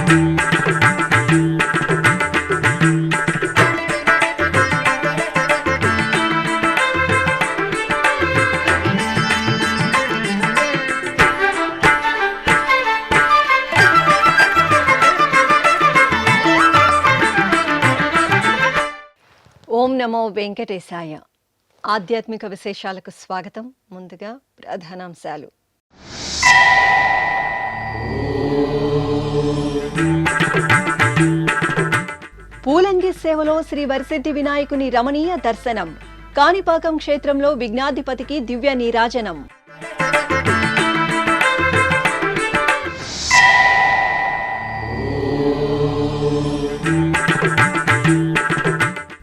ఓం నమో వెంకటేశాయ. ఆధ్యాత్మిక విశేషాలకు స్వాగతం. ముందుగా ప్రధానాంశాలు. పూలంగి సేవలో శ్రీ వరసిద్ధి వినాయకుని రమణీయ దర్శనం. కాణిపాకం క్షేత్రంలో విఘ్నాధిపతికి దివ్య నీరాజనం.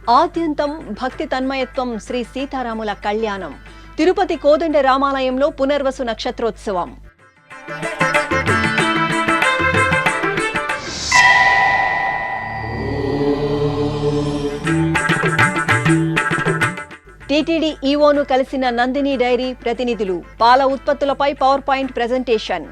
ఆద్యంతం భక్తి తన్మయత్వం శ్రీ సీతారాముల కళ్యాణం. తిరుపతి కోదండ రామాలయంలో పునర్వసు నక్షత్రోత్సవం. టీటీడీ ఈవోను కలిసిన నందిని డైరీ ప్రతినిధులు. పాల ఉత్పత్తులపై పవర్ పాయింట్ ప్రెజెంటేషన్.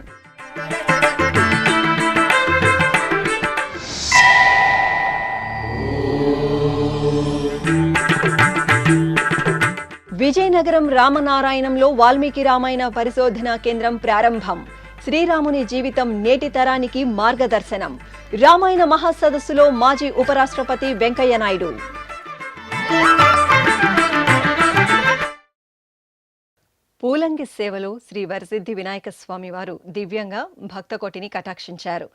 విజయనగరం రామనారాయణంలో వాల్మీకి రామాయణ పరిశోధనా కేంద్రం ప్రారంభం. శ్రీరాముని జీవితం నేటి తరానికి మార్గదర్శనం. రామాయణ మహాసదస్సులో మాజీ ఉపరాష్ట్రపతి వెంకయ్య నాయుడు. పూలంగి సేవలో శ్రీ వరసిద్ధి వినాయక స్వామి వారు దివ్యంగా భక్తకోటిని కటాక్షించారు.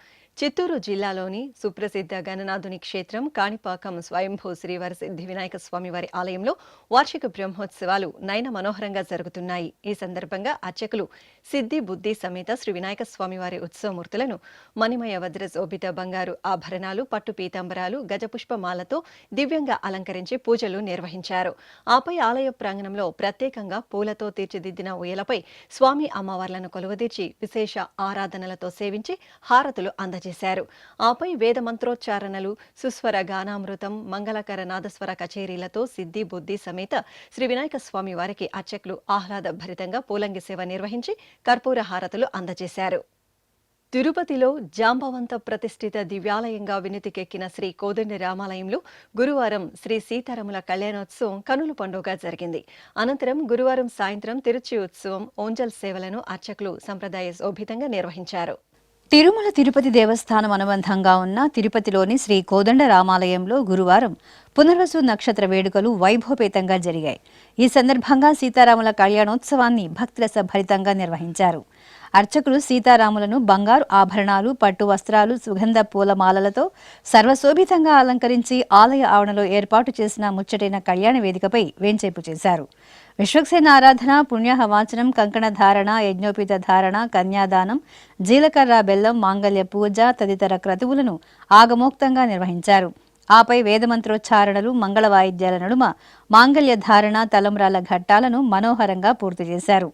చిత్తూరు జిల్లాలోని సుప్రసిద్ధ గణనాథుని క్షేత్రం కాణిపాకం స్వయంభూ శ్రీ వరసిద్ధి వినాయక స్వామి వారి ఆలయంలో వార్షిక బ్రహ్మోత్సవాలు నయన మనోహరంగా జరుగుతున్నాయి. ఈ సందర్భంగా అర్చకులు సిద్ధి బుద్ధి సమేత శ్రీ వినాయక స్వామి వారి ఉత్సవమూర్తులను మణిమయ వజ్రశోభిత బంగారు ఆభరణాలు, పట్టు పీతాంబరాలు, గజపుష్పమాలతో దివ్యంగా అలంకరించి పూజలు నిర్వహించారు. ఆపై ఆలయ ప్రాంగణంలో ప్రత్యేకంగా పూలతో తీర్చిదిద్దిన ఉయ్యలపై స్వామి అమ్మవార్లను కొలువదీర్చి విశేష ఆరాధనలతో సేవించి హారతులు అందజేశారు. ఆపై వేద మంత్రోచ్చారణలు, సుస్వర గానామృతం, మంగళకర నాదస్వర కచేరీలతో సిద్ధి బుద్ధి సమేత శ్రీ వినాయక స్వామి వారికి అర్చకులు ఆహ్లాద భరితంగా పూలంగి సేవ నిర్వహించి కర్పూర హారతులు అందజేశారు. తిరుపతిలో జాంబవంత ప్రతిష్ఠిత దివ్యాలయంగా వినుతికెక్కిన శ్రీ కోదండ రామాలయంలో గురువారం శ్రీ సీతారాముల కళ్యాణోత్సవం కనుల పండుగగా జరిగింది. అనంతరం గురువారం సాయంత్రం తిరుచి ఉత్సవం, ఓంజల్ సేవలను అర్చకులు సంప్రదాయ శోభితంగా నిర్వహించారు. తిరుమల తిరుపతి దేవస్థానం అనుబంధంగా ఉన్న తిరుపతిలోని శ్రీ కోదండ రామాలయంలో గురువారం పునర్వసు నక్షత్ర వేడుకలు వైభవపేతంగా జరిగాయి. ఈ సందర్భంగా సీతారాముల కళ్యాణోత్సవాన్ని భక్తిరస భరితంగా నిర్వహించారు. అర్చకులు సీతారాములను బంగారు ఆభరణాలు, పట్టు వస్త్రాలు, సుగంధ పూలమాలలతో సర్వశోభితంగా అలంకరించి ఆలయ ఆవరణలో ఏర్పాటు చేసిన ముచ్చటైన కళ్యాణ వేదికపై వేంచేపు చేశారు. విశ్వక్సేన ఆరాధన, పుణ్యహవాచనం, కంకణ ధారణ, యజ్ఞోపీత ధారణ, కన్యాదానం, జీలకర్ర బెల్లం, మాంగళ్య పూజ తదితర క్రతువులను ఆగమోక్తంగా నిర్వహించారు. ఆపై వేదమంత్రోచ్చారణలు, మంగళ వాయిద్యాల నడుమ మాంగళ్య ధారణ, తలంబ్రాల ఘట్టాలను మనోహరంగా పూర్తి చేశారు.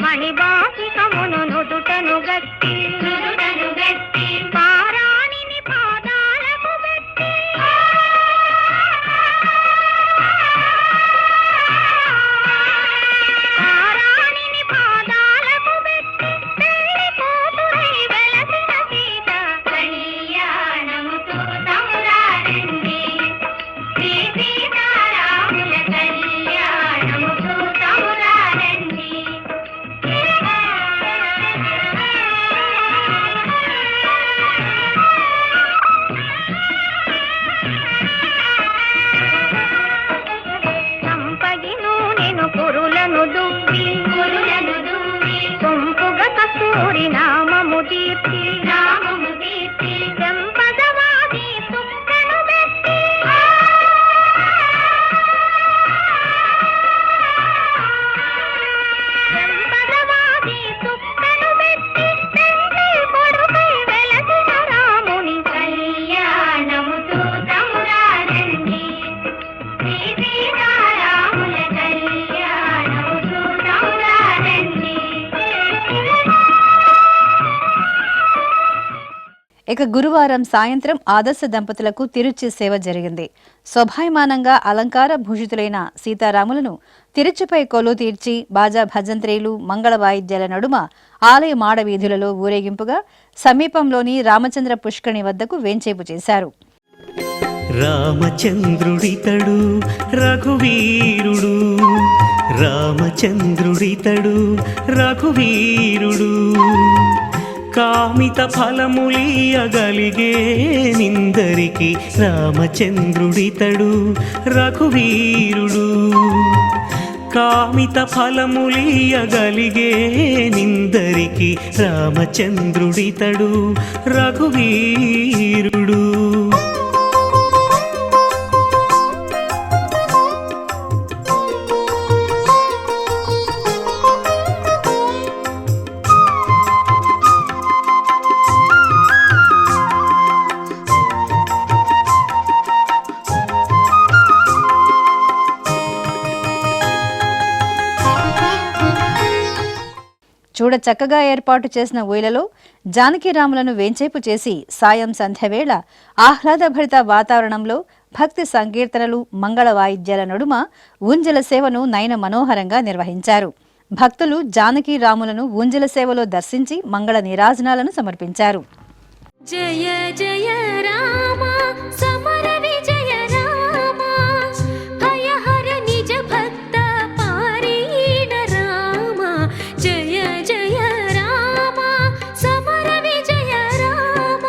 మణిబాసికమును నుదుటను గట్టి పారాణిని పాదాలకు పెట్టి పెళ్లి కూతురై వెలసిన సీత కళ్యాణముతో తమురారండి. శ్రీ సీతారాముల కళ్యాణముతో తమురారండి. కురులను దువ్వి సొంపుగా కస్తూరి నామము దీర్చి చెంపదవాది సుక్కను పెట్టి పెండ్లి కొడుకై వెలసిన రాముని కళ్యాణముతో తమురారండి. శ్రీ సీతారాముల కళ్యాణ ఇక గురువారం సాయంత్రం ఆదర్శ దంపతులకు తిరుచి సేవ జరిగింది. శోభాయమానంగా అలంకార భూషితులైన సీతారాములను తిరుచిపై కొలువు తీర్చి బాజా భజంత్రీలు మంగళ వాయిద్యాల నడుమ ఆలయ మాడ వీధులలో ఊరేగింపుగా సమీపంలోని రామచంద్ర పుష్కరిణి వద్దకు వేంచేపు చేశారు. రామచంద్రుడితడు రఘువీరుడు, రామచంద్రుడితడు రఘువీరుడు, కామిత ఫలములియగలిగే నిందరికి రామచంద్రుడితడు రఘువీరుడు, కామిత ఫలములియగలిగే నిందరికి రామచంద్రుడితడు రఘువీరుడు. చూడ చక్కగా ఏర్పాటు చేసిన ఊయలలో జానకిరాములను వేంచేపు చేసి సాయం సంధ్యవేళ ఆహ్లాదభరిత వాతావరణంలో భక్తి సంకీర్తనలు మంగళ వాయిద్యాల నడుమ ఊంజల సేవను నయన మనోహరంగా నిర్వహించారు. భక్తులు జానకిరాములను ఊంజల సేవలో దర్శించి మంగళ నీరాజనాలను సమర్పించారు. జయ జయ రామ సమర విజయ రామ, భయహర నిజ భక్త పారీణ రామ. జయ జయ రామ సమర విజయ రామ,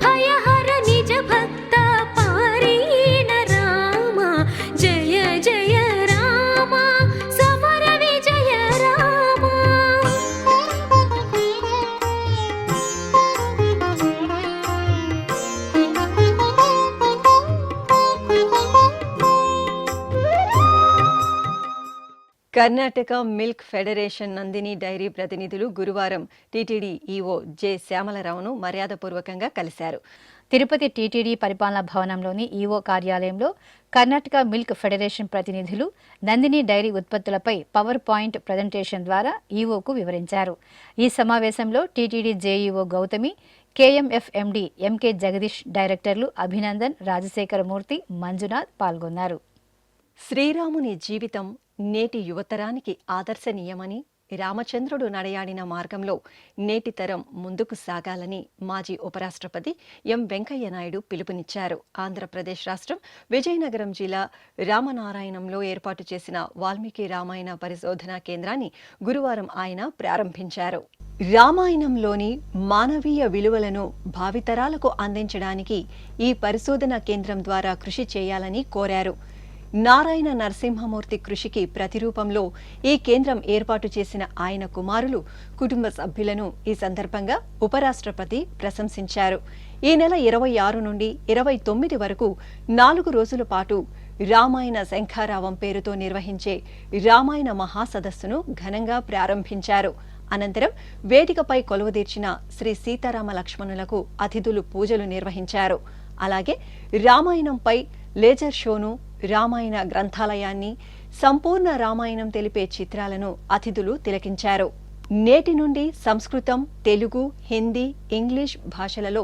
భయహర నిజ భక్త పారీణ రామ. జయ జయ రామ సమర విజయ Rama. Karnataka milk federation Nandini dairy ప్రతినిధులు గురువారం టీటీడీ ఈవో జె శ్యామలరావును మర్యాదపూర్వకంగా కలిశారు. తిరుపతి టీటీడీ పరిపాలనా భవనంలోని ఈవో కార్యాలయంలో కర్ణాటక మిల్క్ ఫెడరేషన్ ప్రతినిధులు నందిని డైరీ ఉత్పత్తులపై పవర్ పాయింట్ ప్రజెంటేషన్ ద్వారా ఈవోకు వివరించారు. ఈ సమావేశంలో TTD JEO Gautami, KMF MD MK Jagadish, డైరెక్టర్లు అభినందన్, రాజశేఖరమూర్తి, మంజునాథ్ పాల్గొన్నారు. శ్రీరాముని జీవితం నేటి యువతరానికి ఆదర్శనీయమని, రామచంద్రుడు నడయాడిన మార్గంలో నేటి తరం ముందుకు సాగాలని మాజీ ఉపరాష్ట్రపతి ఎం వెంకయ్య నాయుడు పిలుపునిచ్చారు. ఆంధ్రప్రదేశ్ రాష్ట్రం విజయనగరం జిల్లా రామనారాయణంలో ఏర్పాటు చేసిన వాల్మీకి రామాయణ పరిశోధనా కేంద్రాన్ని గురువారం ఆయన ప్రారంభించారు. రామాయణంలోని మానవీయ విలువలను భావితరాలకు అందించడానికి ఈ పరిశోధనా కేంద్రం ద్వారా కృషి చేయాలని కోరారు. నారాయణ నరసింహమూర్తి కృషికి ప్రతిరూపంలో ఈ కేంద్రం ఏర్పాటు చేసిన ఆయన కుమారులు, కుటుంబ సభ్యులను ఈ సందర్భంగా ఉపరాష్ట్రపతి ప్రశంసించారు. ఈ నెల 26 నుండి 29 వరకు 4 రోజుల పాటు రామాయణ శంఖారావం పేరుతో నిర్వహించే రామాయణ మహాసదస్సును ఘనంగా ప్రారంభించారు. అనంతరం వేదికపై కొలువుదీర్చిన శ్రీ సీతారామ లక్ష్మణులకు అతిథులు పూజలు నిర్వహించారు. అలాగే రామాయణంపై లేజర్ షోను, రామాయణ గ్రంథాలయాన్ని, సంపూర్ణ రామాయణం తెలిపే చిత్రాలను అతిథులు తిలకించారు. నేటి నుండి సంస్కృతం, తెలుగు, హిందీ, ఇంగ్లీష్ భాషలలో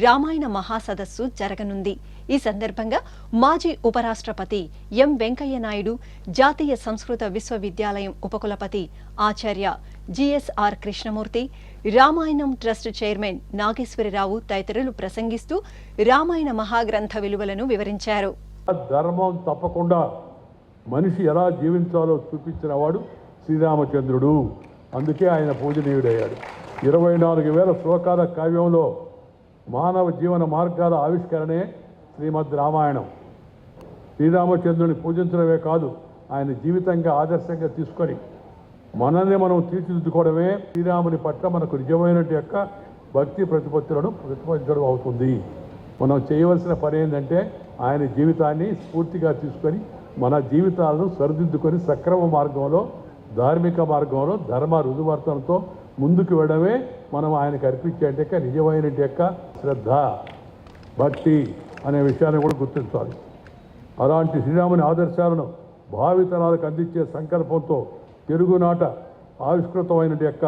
రామాయణ మహాసదస్సు జరగనుంది. ఈ సందర్భంగా మాజీ ఉపరాష్ట్రపతి ఎం వెంకయ్య నాయుడు, జాతీయ సంస్కృత విశ్వవిద్యాలయం ఉపకులపతి ఆచార్య GSR Krishnamurthy, Ramayanam trust chairman Nageswara Rao తదితరులు ప్రసంగిస్తూ రామాయణ మహాగ్రంథ విలువలను వివరించారు. ధర్మం తప్పకుండా మనిషి ఎలా జీవించాలో చూపించినవాడు శ్రీరామచంద్రుడు. అందుకే ఆయన పూజనీయుడయ్యాడు. 24,000 శ్లోకాల కావ్యంలో మానవ జీవన మార్గాల ఆవిష్కరణే శ్రీమద్ రామాయణం. శ్రీరామచంద్రుని పూజించడమే కాదు, ఆయన జీవితంగా ఆదర్శంగా తీసుకొని మనల్ని మనం తీర్చిదిద్దుకోవడమే శ్రీరాముని పట్ల మనకు నిజమైన యొక్క భక్తి ప్రతిపత్తులను ప్రతిపాదించడం అవుతుంది. మనం చేయవలసిన పని ఏంటంటే ఆయన జీవితాన్ని స్ఫూర్తిగా తీసుకొని మన జీవితాలను సరిదిద్దుకొని సక్రమ మార్గంలో, ధార్మిక మార్గంలో, ధర్మ రుజువర్తనతో ముందుకు వెళ్ళడమే మనం ఆయనకు అర్పించే నిజమైన యొక్క శ్రద్ధ, భక్తి అనే విషయాన్ని కూడా గుర్తించాలి. అలాంటి శ్రీరాముని ఆదర్శాలను భావితరాలకు అందించే సంకల్పంతో తెలుగునాట ఆవిష్కృతమైన యొక్క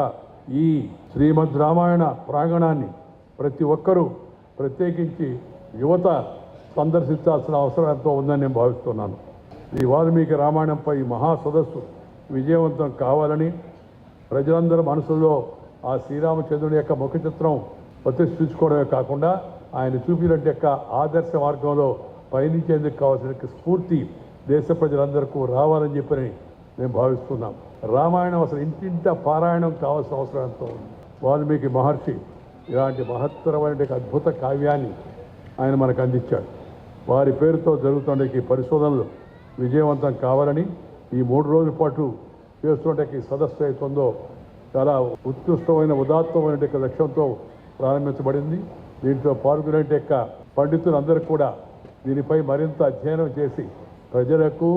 ఈ శ్రీమద్ రామాయణ ప్రాంగణాన్ని ప్రతి ఒక్కరూ ప్రత్యేకించి యువత సందర్శించాల్సిన అవసరం ఎంతో ఉందని నేను భావిస్తున్నాను. ఈ వాల్మీకి రామాయణంపై ఈ మహా సదస్సు విజయవంతం కావాలని ప్రజలందరి మనసులో ఆ శ్రీరామచంద్రుని యొక్క ముఖ చిత్రం ప్రతిష్ఠించుకోవడమే కాకుండా ఆయన చూపినట్టు యొక్క ఆదర్శ మార్గంలో పయనించేందుకు కావాల్సిన స్ఫూర్తి దేశ ప్రజలందరికీ రావాలని చెప్పని మేము భావిస్తున్నాం. రామాయణం అసలు ఇంటింట పారాయణం కావాల్సిన అవసరం ఎంతో ఉంది. వాల్మీకి మహర్షి ఇలాంటి మహత్తరమైన అద్భుత కావ్యాన్ని ఆయన మనకు అందించాడు. వారి పేరుతో జరుగుతున్న ఈ పరిశోధనలు విజయవంతం కావాలని ఈ 3 రోజుల పాటు చేస్తున్న ఈ సదస్సు అవుతుందో చాలా ఉత్కృష్టమైన ఉదాత్తమైన లక్ష్యంతో ప్రారంభించబడింది. దీంట్లో పాల్గొనే యొక్క పండితులందరూ కూడా దీనిపై మరింత అధ్యయనం చేసి ప్రజలకు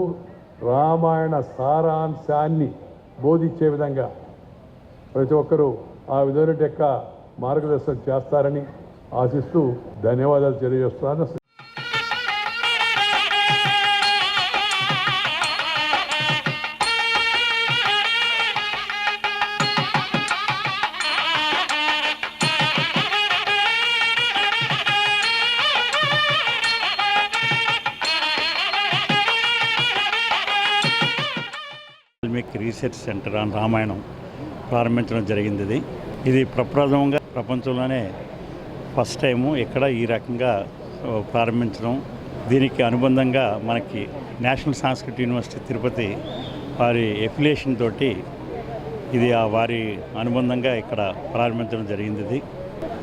రామాయణ సారాంశాన్ని బోధించే విధంగా ప్రతి ఒక్కరూ ఆ విధమైన యొక్క మార్గదర్శనం చేస్తారని ఆశిస్తూ ధన్యవాదాలు తెలియజేస్తున్నాను. Valmiki research centre on Ramayanam ప్రారంభించడం జరిగింది. ఇది ప్రప్రథమంగా ప్రపంచంలోనే ఫస్ట్ టైము ఇక్కడ ఈ రకంగా ప్రారంభించడం. దీనికి అనుబంధంగా మనకి నేషనల్ సంస్కృతి యూనివర్సిటీ తిరుపతి వారి ఎఫిలియేషన్ తోటి ఇది వారి అనుబంధంగా ఇక్కడ ప్రారంభించడం జరిగింది.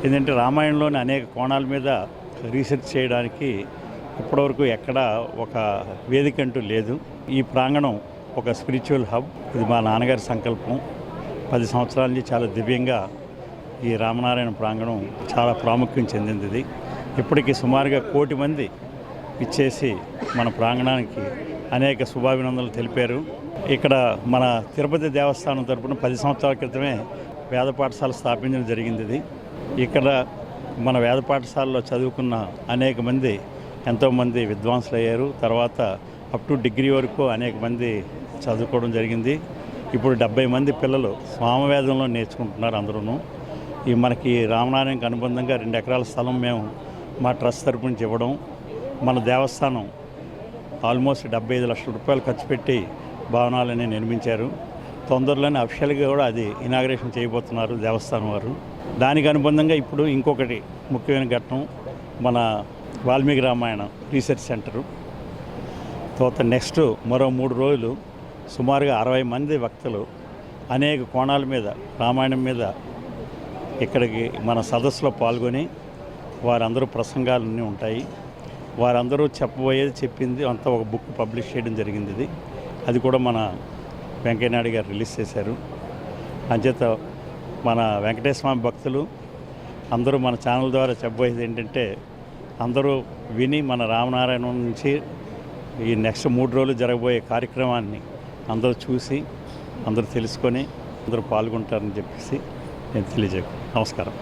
ఏంటంటే రామాయణంలోని అనేక కోణాల మీద రీసెర్చ్ చేయడానికి ఇప్పటివరకు ఎక్కడ ఒక వేదిక అంటూ లేదు. ఈ ప్రాంగణం ఒక స్పిరిచువల్ హబ్. ఇది మా నాన్నగారి సంకల్పం. 10 సంవత్సరాల నుంచి చాలా దివ్యంగా ఈ రామనారాయణ ప్రాంగణం చాలా ప్రాముఖ్యం చెందింది. ఇప్పటికీ సుమారుగా 1 కోటి మంది ఇచ్చేసి మన ప్రాంగణానికి అనేక శుభాభినందనలు తెలిపారు. ఇక్కడ మన తిరుపతి దేవస్థానం తరపున 10 సంవత్సరాల క్రితమే వేద పాఠశాల స్థాపించడం జరిగింది. ఇక్కడ మన వేద పాఠశాలలో చదువుకున్న అనేక మంది ఎంతోమంది విద్వాంసులు అయ్యారు. తర్వాత అప్ టు డిగ్రీ వరకు అనేక మంది చదువుకోవడం జరిగింది. ఇప్పుడు 70 మంది పిల్లలు సామవేదంలో నేర్చుకుంటున్నారు అందరూ. ఈ మనకి రామనారాయణకి అనుబంధంగా 2 ఎకరాల స్థలం మేము మా ట్రస్ట్ తరపు నుంచి ఇవ్వడం, మన దేవస్థానం ఆల్మోస్ట్ 75 లక్షల రూపాయలు ఖర్చు పెట్టి భవనాలని నిర్మించారు. తొందరలోనే అఫిషియల్గా కూడా అది ఇనాగ్రేషన్ చేయబోతున్నారు దేవస్థానం వారు. దానికి అనుబంధంగా ఇప్పుడు ఇంకొకటి ముఖ్యమైన ఘట్టం మన వాల్మీకి రామాయణ రీసెర్చ్ సెంటరు. తర్వాత నెక్స్ట్ మరో 3 రోజులు సుమారుగా 60 మంది వక్తలు అనేక కోణాల మీద రామాయణం మీద ఇక్కడికి మన సదస్సులో పాల్గొని వారందరూ ప్రసంగాలన్నీ ఉంటాయి. వారందరూ చెప్పబోయేది చెప్పింది అంతా ఒక బుక్ పబ్లిష్ చేయడం జరిగింది. అది కూడా మన వెంకయ్యనాయుడు గారు రిలీజ్ చేశారు. అంచేత మన వెంకటేశ్వర స్వామి భక్తులు అందరూ మన ఛానల్ ద్వారా చెప్పబోయేది ఏంటంటే అందరూ విని మన రామనారాయణం నుంచి ఈ నెక్స్ట్ 3 రోజులు జరగబోయే కార్యక్రమాన్ని అందరూ చూసి అందరూ తెలుసుకొని అందరూ పాల్గొంటారని చెప్పేసి నేను తెలియజేస్తాను. నమస్కారం.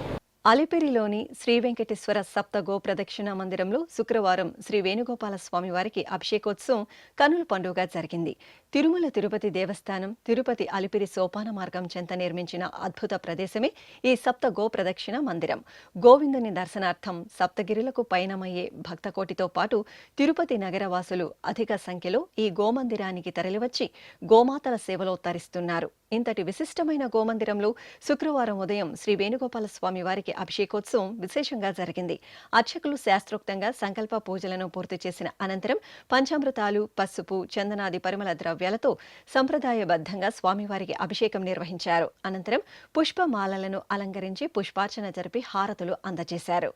అలిపిరిలోని శ్రీ వెంకటేశ్వర సప్త గోప్రదక్షిణ మందిరంలో శుక్రవారం శ్రీ వేణుగోపాల స్వామి వారికి అభిషేకోత్సవం కనుల పండుగ జరిగింది. తిరుమల తిరుపతి దేవస్థానం తిరుపతి అలిపిరి సోపాన మార్గం చెంత నిర్మించిన అద్భుత ప్రదేశమే ఈ సప్త గోప్రదక్షిణ మందిరం. గోవిందుని దర్శనార్థం సప్తగిరులకు పయనమయ్యే భక్తకోటితో పాటు తిరుపతి నగరవాసులు అధిక సంఖ్యలో ఈ గోమందిరానికి తరలివచ్చి గోమాతల సేవలో తరిస్తున్నారు. ఇంతటి విశిష్టమైన గోమందిరంలో శుక్రవారం ఉదయం శ్రీ వేణుగోపాల స్వామి వారికి అభిషేకోత్సవం విశేషంగా జరిగింది. అర్చకులు శాస్త్రోక్తంగా సంకల్ప పూజలను పూర్తి చేసిన అనంతరం పంచామృతాలు, పసుపు, చందనాది పరిమళ ద్రవ్యాలతో సంప్రదాయబద్ధంగా స్వామివారికి అభిషేకం నిర్వహించారు. అనంతరం పుష్పమాలలను అలంకరించి పుష్పార్చన జరిపి హారతులు అందజేశారు.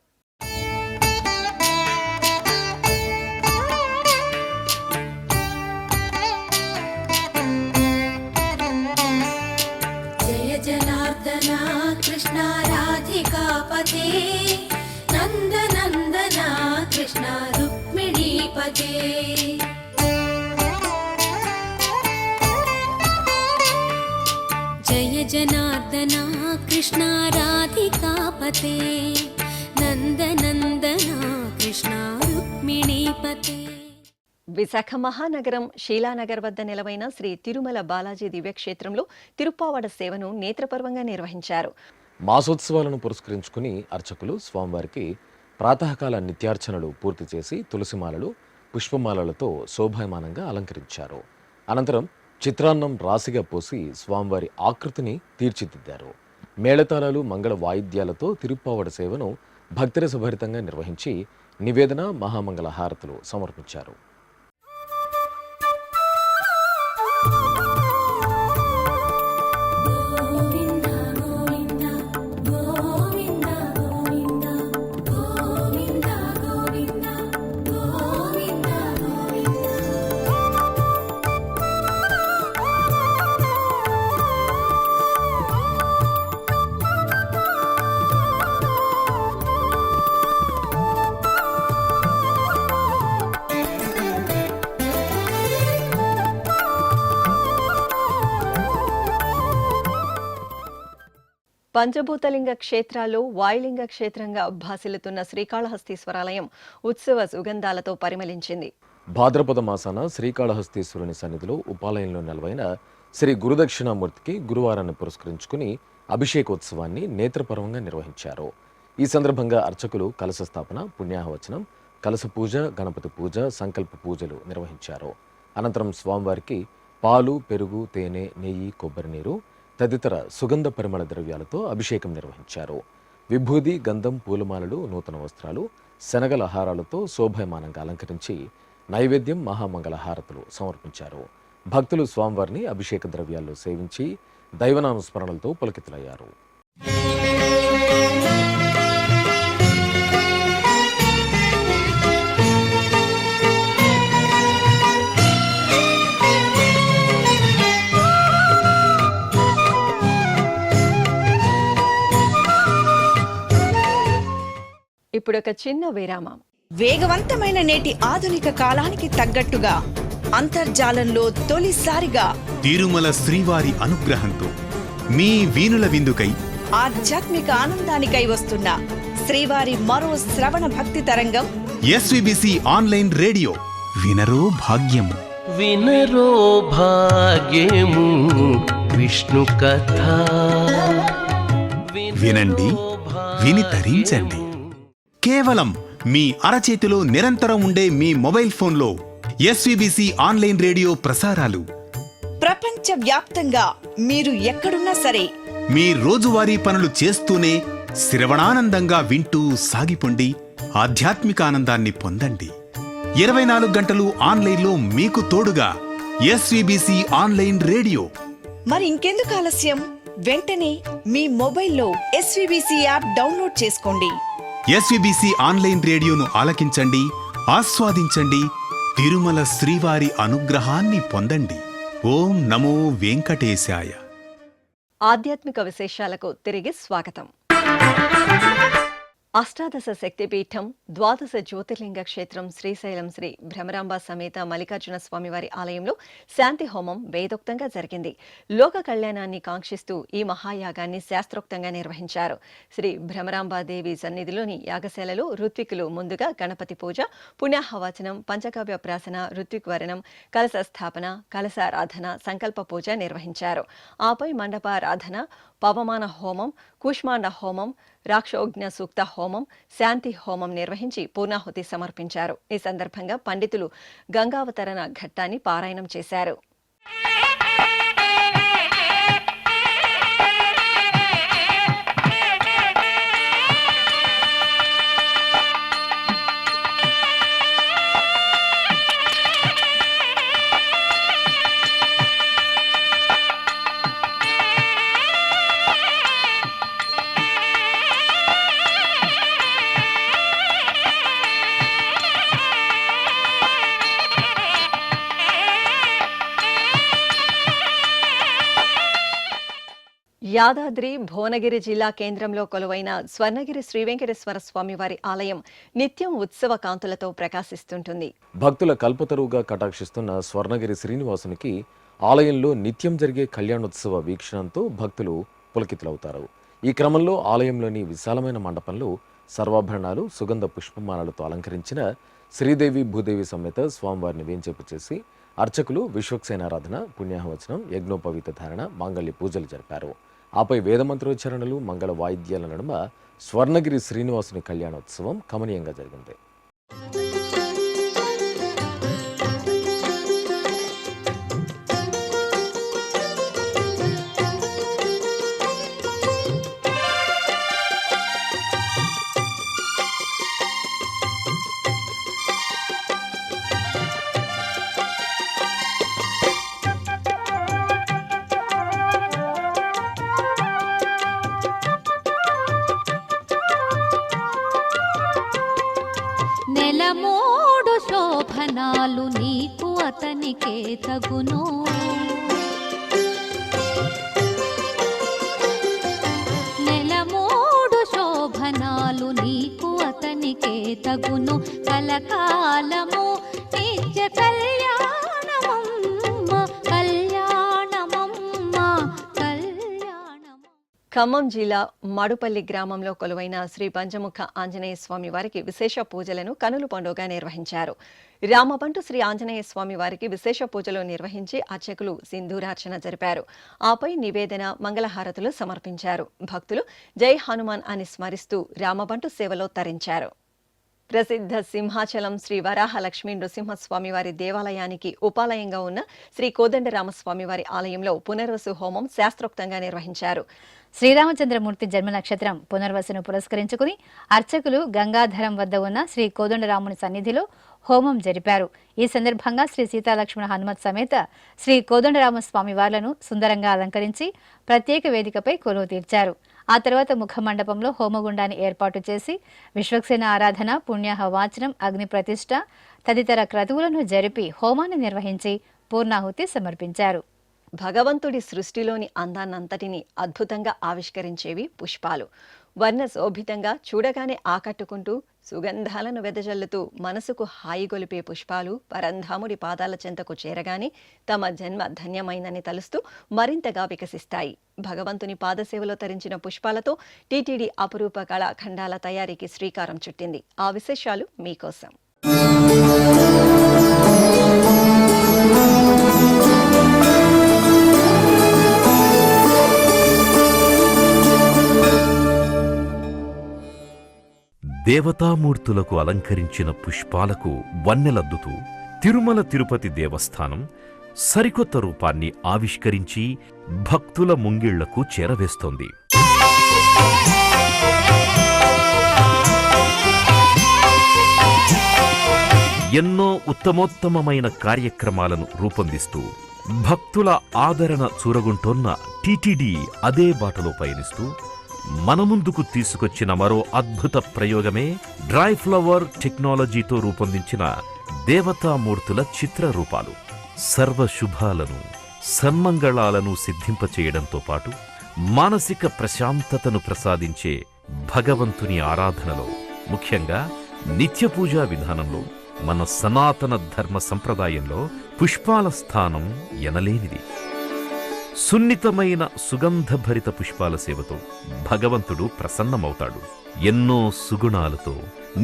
कृष्ण राधिकापते नन्दनन्दना कृष्ण रुक्मिणीपते जय जनार्दना कृष्ण राधिकापते नन्दनन्दना कृष्ण रुक्मिणीपते. విశాఖ మహానగరం శీలానగర్ వద్ద నెలవైన శ్రీ తిరుమల బాలాజీ దివ్యక్షేత్రంలో తిరుప్పావడ సేవను నేత్రపర్వంగా నిర్వహించారు. మాసోత్సవాలను పురస్కరించుకుని అర్చకులు స్వామివారికి ప్రాతకాల నిత్యార్చనలు పూర్తి చేసి తులసిమాలలు, పుష్పమాలలతో శోభాయమానంగా అలంకరించారు. అనంతరం చిత్రాన్నం రాశిగా పోసి స్వామివారి ఆకృతిని తీర్చిదిద్దారు. మేళతాళాలు, మంగళ వాయిద్యాలతో తిరుప్పావడ సేవను భక్తిరసభరితంగా నిర్వహించి నివేదన, మహామంగళ హారతులు సమర్పించారు. పంచభూతలింగ క్షేత్రాల్లో వాయులింగ క్షేత్రంగా భాసిల్లుతున్న శ్రీకాళహస్తీశ్వరాలయం ఉత్సవ సుగంధాలతో పరిమళించింది. భాద్రపద మాసాన శ్రీకాళహస్తీశ్వరుని సన్నిధిలో ఉపాలయంలో నెలవైన శ్రీ గురుదక్షిణామూర్తికి గురువారాన్ని పురస్కరించుకుని అభిషేకోత్సవాన్ని నేత్రపర్వంగా నిర్వహించారు. ఈ సందర్భంగా అర్చకులు కలశ స్థాపన, పుణ్యాహవచనం, కలశ పూజ, గణపతి పూజ, సంకల్ప పూజలు నిర్వహించారు. అనంతరం స్వామివారికి పాలు, పెరుగు, తేనె, నెయ్యి, కొబ్బరి నీరు తదితర సుగంధ పరిమళ ద్రవ్యాలతో అభిషేకం నిర్వహించారు. విభూది, గంధం, పూలమాలలు, నూతన వస్త్రాలు, శనగల హారాలతో శోభాయమానంగా అలంకరించి నైవేద్యం, మహామంగళ హారతులు సమర్పించారు. భక్తులు స్వామివారిని అభిషేక ద్రవ్యాల్లో సేవించి దైవనామస్మరణలతో పులకితులయ్యారు. ఇప్పుడు ఒక చిన్న విరామం. వేగవంతమైన నేటి ఆధునిక కాలానికి తగ్గట్టుగా అంతర్జాలంలో తొలిసారిగా తిరుమల శ్రీవారి అనుగ్రహంతో మీ వీణుల విందుకై ఆధ్యాత్మిక ఆనందానికై వస్తున్న శ్రీవారి మరో శ్రవణ భక్తి తరంగం ఎస్విబిసి ఆన్లైన్ రేడియో. వినరో భాగ్యము, వినరో భాగ్యము విష్ణు కథ. వినండి, విని తరించండి. కేవలం మీ అరచేతిలో నిరంతరం ఉండే మీ మొబైల్ ఫోన్లో ఎస్విబిసి ఆన్లైన్ రేడియో ప్రసారాలు ప్రపంచ వ్యాప్తంగా మీరు ఎక్కడున్నా సరే మీ రోజువారీ పనులు చేస్తూనే శ్రవణానందంగా వింటూ సాగిపోండి, ఆధ్యాత్మిక ఆనందాన్ని పొందండి. 24 గంటలు ఆన్లైన్లో మీకు తోడుగా ఎస్విబిసి ఆన్లైన్ రేడియో. మరి ఇంకెందుకు ఆలస్యం? వెంటనే మీ మొబైల్లో ఎస్విబిసి యాప్ డౌన్లోడ్ చేసుకోండి. ఎస్విబిసి ఆన్లైన్ రేడియోను ఆలకించండి, ఆస్వాదించండి, తిరుమల శ్రీవారి అనుగ్రహాన్ని పొందండి. ఓం నమో వెంకటేశాయ. ఆధ్యాత్మిక విశేషాలకు తిరిగి స్వాగతం. అష్టాదశ శక్తిపీఠం, ద్వాదశ జ్యోతిర్లింగ క్షేత్రం శ్రీశైలం శ్రీ భ్రమరాంబ సమేత మల్లికార్జున స్వామివారి ఆలయంలో శాంతి హోమం వేదోక్తంగా జరిగింది. లోక కళ్యాణాన్ని కాంక్షిస్తూ ఈ మహాయాగాన్ని శాస్త్రోక్తంగా నిర్వహించారు. శ్రీ భ్రమరాంబాదేవి సన్నిధిలోని యాగశాలలో ఋత్వికులు ముందుగా గణపతి పూజ, పుణ్యాహవచనం, పంచకావ్య ప్రాసన, ఋత్విక్వరణం, కలశ స్థాపన, కలశారాధన, సంకల్ప పూజ నిర్వహించారు. ఆపై మండపారాధన, పవమాన హోమం, కూష్మాండ హోమం, రాక్షోజ్ఞ సూక్త హోమం, శాంతి హోమం నిర్వహించి పూర్ణాహుతి సమర్పించారు. ఈ సందర్భంగా పండితులు గంగావతరణ ఘట్టాన్ని పారాయణం చేశారు. యాదాద్రి భువనగిరి జిల్లా కేంద్రంలో కొలువైన స్వర్ణగిరి శ్రీ వెంకటేశ్వర స్వామివారి ఆలయం నిత్యం ఉత్సవ కాంతులతో ప్రకాశిస్తుంటుంది. భక్తుల కల్పతరువుగా కటాక్షిస్తున్న స్వర్ణగిరి శ్రీనివాసునికి ఆలయంలో నిత్యం జరిగే కళ్యాణోత్సవ వీక్షణంతో భక్తులు పులకితులవుతారు. ఈ క్రమంలో ఆలయంలోని విశాలమైన మండపంలో సర్వాభరణాలు, సుగంధ పుష్పమాలలతో అలంకరించిన శ్రీదేవి భూదేవి సమేత స్వామివారిని వేంచేపు చేసి అర్చకులు విశ్వక్సేనారాధన, పుణ్యాహవచనం, యజ్ఞోపవీత ధారణ, మాంగళ్య పూజలు జరిపారు. ఆపై వేదమంత్రోచ్చారణలు, మంగళ వాయిద్యాల నడుమ స్వర్ణగిరి శ్రీనివాసుని కళ్యాణోత్సవం కమనీయంగా జరిగింది. నెలమూడు శోభనాలు నీకు అతనికే తగును, నెలమూడు శోభనాలు నీకు అతనికే తగును, కలకాలము నిత్య కళ్యాణమమ్మ కళ్యాణమమ్మ కళ్యాణమ. ఖమ్మం జిల్లా మడుపల్లి గ్రామంలో కొలువైన శ్రీ పంచముఖ ఆంజనేయ స్వామి వారికి విశేష పూజలను కనుల పండుగ నిర్వహించారు. రామబంటు శ్రీ ఆంజనేయ స్వామి వారికి విశేష పూజలు నిర్వహించి అర్చకులు సింధూరార్చన జరిపారు. ఆపై నివేదన, మంగళహారతులు సమర్పించారు. భక్తులు జై హనుమాన్ అని స్మరిస్తూ రామబంటు సేవలో తరించారు. ప్రసిద్ధ సింహాచలం శ్రీ వరాహ లక్ష్మీ నృసింహస్వామి వారి దేవాలయానికి ఉపాలయంగా ఉన్న శ్రీ కోదండరామస్వామి వారి ఆలయంలో పునర్వసు హోమం శాస్త్రోక్తంగా నిర్వహించారు. శ్రీరామచంద్రమూర్తి జన్మ నక్షత్రం పునర్వసును పురస్కరించుకుని అర్చకులు గంగాధరం వద్ద ఉన్న శ్రీ కోదండరాముని సన్నిధిలో హోమం జరిపారు. ఈ సందర్భంగా శ్రీ సీతాలక్ష్మణ హనుమత్ సమేత శ్రీ కోదండరామస్వామి వార్లను సుందరంగా అలంకరించి ప్రత్యేక వేదికపై కొలువు తీర్చారు. ఆ తర్వాత ముఖ మండపంలో హోమగుండాన్ని ఏర్పాటు చేసి విశ్వక్సేన ఆరాధన, పుణ్యాహ వాచనం, అగ్ని ప్రతిష్ఠ తదితర క్రతువులను జరిపి హోమాన్ని నిర్వహించి పూర్ణాహుతి సమర్పించారు. భగవంతుడి సృష్టిలోని అందాన్నంతటినీ అద్భుతంగా ఆవిష్కరించేవి పుష్పాలు. వర్ణ శోభితంగా చూడగానే ఆకట్టుకుంటూ సుగంధాలను వెదజల్లుతూ మనసుకు హాయిగొలిపే పుష్పాలు పరంధాముడి పాదాల చెంతకు చేరగానే తమ జన్మ ధన్యమైందని తలుస్తూ మరింతగా వికసిస్తాయి. భగవంతుని పాదసేవలో తరించిన పుష్పాలతో టీటీడీ అపురూప కళాఖండాల తయారీకి శ్రీకారం చుట్టింది. ఆ విశేషాలు మీకోసం. దేవతామూర్తులకు అలంకరించిన పుష్పాలకు వన్నెలద్దుతూ తిరుమల తిరుపతి దేవస్థానం సరికొత్త రూపాన్ని ఆవిష్కరించి భక్తుల ముంగిళ్లకు చేరవేస్తోంది. ఎన్నో ఉత్తమోత్తమమైన కార్యక్రమాలను రూపొందిస్తూ భక్తుల ఆదరణ చూరగుంటోన్న టీటీడీ అదే బాటలో పయనిస్తూ మన ముందుకు తీసుకొచ్చిన మరో అద్భుత ప్రయోగమే డ్రై ఫ్లవర్ టెక్నాలజీతో రూపొందించిన దేవతామూర్తుల చిత్రరూపాలు. సర్వశుభాలను, సన్మంగళాలను సిద్ధింపచేయడంతో పాటు మానసిక ప్రశాంతతను ప్రసాదించే భగవంతుని ఆరాధనలో, ముఖ్యంగా నిత్యపూజా విధానంలో, మన సనాతన ధర్మ సంప్రదాయంలో పుష్పాల స్థానం ఎనలేనిది. సున్నితమైన సుగంధభరిత పుష్పాల సేవతో భగవంతుడు ప్రసన్నమవుతాడు. ఎన్నో సుగుణాలతో,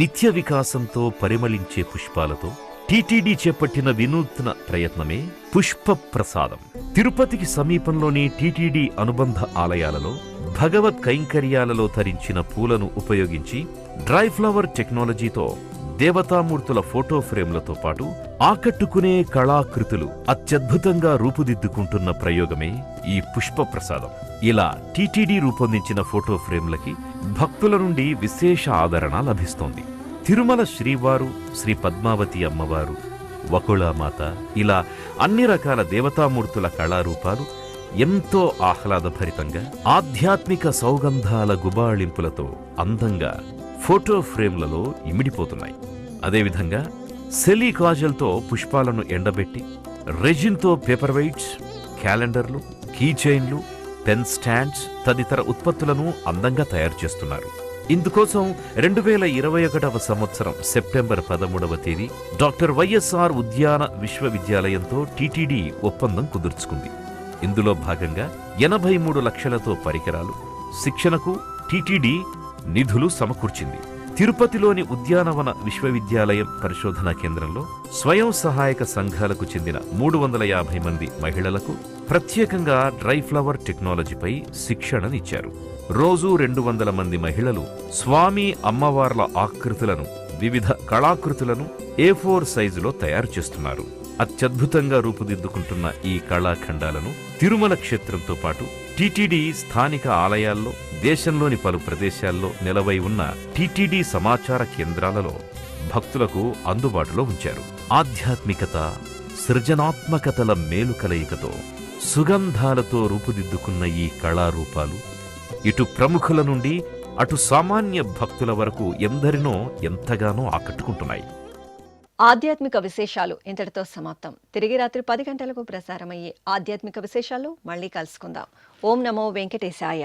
నిత్య వికాసంతో పరిమళించే పుష్పాలతో టీటీడీ చేపట్టిన వినూత్న ప్రయత్నమే పుష్ప ప్రసాదం. తిరుపతికి సమీపంలోని టీటీడీ అనుబంధ ఆలయాలలో భగవత్ కైంకర్యాలలో తరించిన పూలను ఉపయోగించి డ్రై ఫ్లవర్ టెక్నాలజీతో దేవతామూర్తుల ఫోటో ఫ్రేమ్లతో పాటు ఆకట్టుకునే కళాకృతులు అత్యద్భుతంగా రూపుదిద్దుకుంటున్న ప్రయోగమే ఈ పుష్ప ప్రసాదం. ఇలా టీటీడీ రూపొందించిన ఫోటో ఫ్రేమ్లకి భక్తుల నుండి విశేష ఆదరణ లభిస్తోంది. తిరుమల శ్రీవారు, శ్రీ పద్మావతి అమ్మవారు, వకుళామాత, ఇలా అన్ని రకాల దేవతామూర్తుల కళారూపాలు ఎంతో ఆహ్లాదభరితంగా ఆధ్యాత్మిక సౌగంధాల గుబాళింపులతో అందంగా ఫోటో ఫ్రేమ్లలో ఇమిడిపోతున్నాయి. అదేవిధంగా సెలీ కాజల్తో పుష్పాలను ఎండబెట్టి రెజిన్తో పేపర్ వెయిట్స్, క్యాలెండర్లు, కీ చైన్లు, పెన్ స్టాండ్స్ తదితర ఉత్పత్తులను అందంగా తయారు చేస్తున్నారు. ఇందుకోసం 2021వ సంవత్సరం సెప్టెంబర్ 13వ తేదీ డాక్టర్ వైఎస్ఆర్ ఉద్యాన విశ్వవిద్యాలయంతో టీటీడీ ఒప్పందం కుదుర్చుకుంది. ఇందులో భాగంగా 83 లక్షలతో పరికరాలు, శిక్షణకు టీటీడీ నిధులు సమకూర్చింది. తిరుపతిలోని ఉద్యానవన విశ్వవిద్యాలయం పరిశోధనా కేంద్రంలో స్వయం సహాయక సంఘాలకు చెందిన 350 మంది మహిళలకు ప్రత్యేకంగా డ్రై ఫ్లవర్ టెక్నాలజీపై శిక్షణనిచ్చారు. రోజూ 200 మంది మహిళలు స్వామి అమ్మవార్ల ఆకృతులను, వివిధ కళాకృతులను A4 సైజులో తయారు చేస్తున్నారు. అత్యద్భుతంగా రూపుదిద్దుకుంటున్న ఈ కళాఖండాలను తిరుమల క్షేత్రంతో పాటు టీటీడీ స్థానిక ఆలయాల్లో, దేశంలోని పలు ప్రదేశాల్లో నిలవై ఉన్న టీటీడీ సమాచార కేంద్రాలలో భక్తులకు అందుబాటులో ఉంచారు. ఆధ్యాత్మికత, సృజనాత్మకతల మేలు కలయికతో సుగంధాలతో రూపుదిద్దుకున్న ఈ కళారూపాలు ఇటు ప్రముఖుల నుండి అటు సామాన్య భక్తుల వరకు ఎందరినో ఎంతగానో ఆకట్టుకుంటున్నాయి. ఆధ్యాత్మిక విశేషాలు ఇంతటితో సమాప్తం. తిరిగి రాత్రి 10 గంటలకు ప్రసారమయ్యే ఆధ్యాత్మిక విశేషాల్లో మళ్ళీ కలుసుకుందాం. ఓం నమో వెంకటేశాయ.